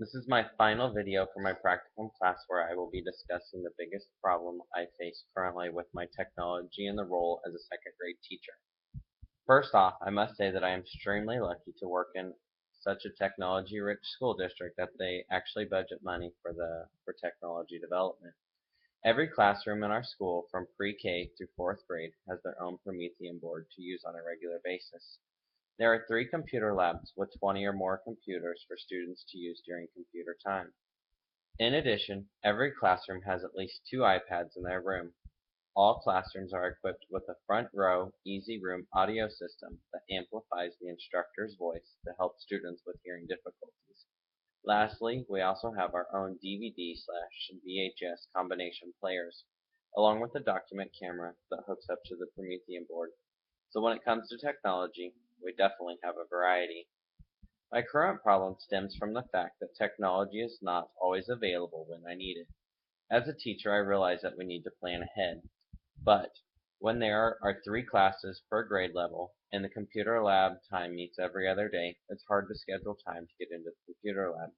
This is my final video for my practicum class where I will be discussing the biggest problem I face currently with my technology and the role as a second grade teacher. First off, I must say that I am extremely lucky to work in such a technology-rich school district that they actually budget money for technology development. Every classroom in our school from pre-K through 4th grade has their own Promethean board to use on a regular basis. There are 3 computer labs with 20 or more computers for students to use during computer time. In addition, every classroom has at least 2 iPads in their room. All classrooms are equipped with a front row, easy room audio system that amplifies the instructor's voice to help students with hearing difficulties. Lastly, we also have our own DVD/VHS combination players, along with a document camera that hooks up to the Promethean board. So when it comes to technology, we definitely have a variety. My current problem stems from the fact that technology is not always available when I need it. As a teacher, I realize that we need to plan ahead, but when there are 3 classes per grade level and the computer lab time meets every other day, it's hard to schedule time to get into the computer lab.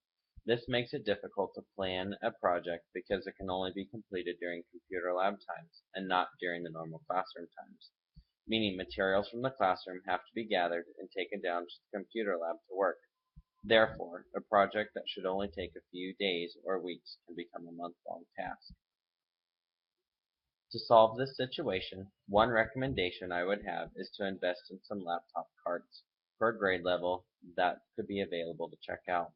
This makes it difficult to plan a project because it can only be completed during computer lab times and not during the normal classroom times, meaning materials from the classroom have to be gathered and taken down to the computer lab to work. Therefore, a project that should only take a few days or weeks can become a month-long task. To solve this situation, one recommendation I would have is to invest in some laptop carts per grade level that could be available to check out.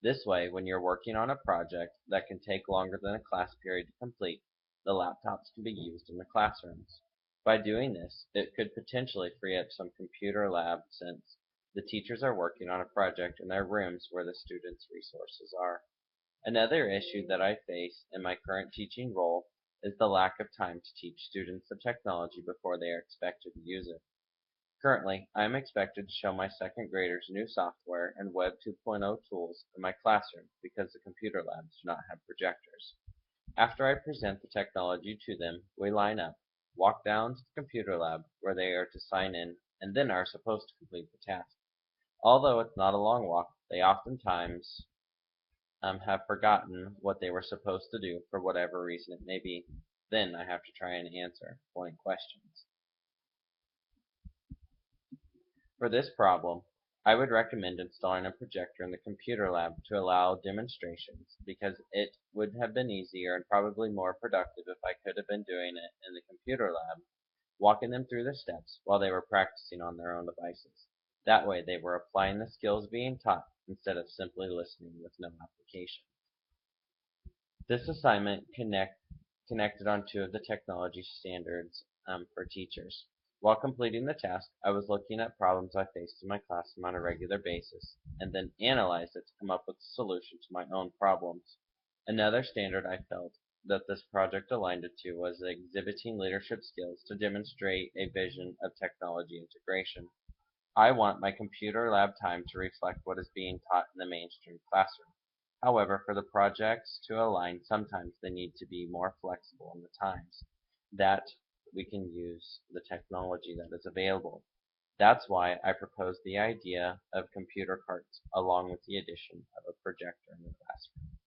This way, when you're working on a project that can take longer than a class period to complete, the laptops can be used in the classrooms. By doing this, it could potentially free up some computer lab since the teachers are working on a project in their rooms where the students' resources are. Another issue that I face in my current teaching role is the lack of time to teach students the technology before they are expected to use it. Currently, I am expected to show my second graders new software and Web 2.0 tools in my classroom because the computer labs do not have projectors. After I present the technology to them, we line up, walk down to the computer lab where they are to sign in, and then are supposed to complete the task. Although it's not a long walk, they oftentimes have forgotten what they were supposed to do for whatever reason it may be. Then I have to try and answer blank questions. For this problem, I would recommend installing a projector in the computer lab to allow demonstrations because it would have been easier and probably more productive if I could have been doing it in the computer lab, walking them through the steps while they were practicing on their own devices. That way they were applying the skills being taught instead of simply listening with no application. This assignment connected on 2 of the technology standards for teachers. While completing the task, I was looking at problems I faced in my classroom on a regular basis, and then analyzed it to come up with a solution to my own problems. Another standard I felt that this project aligned it to was exhibiting leadership skills to demonstrate a vision of technology integration. I want my computer lab time to reflect what is being taught in the mainstream classroom. However, for the projects to align, sometimes they need to be more flexible in the times that we can use the technology that is available. That's why I proposed the idea of computer carts along with the addition of a projector in the classroom.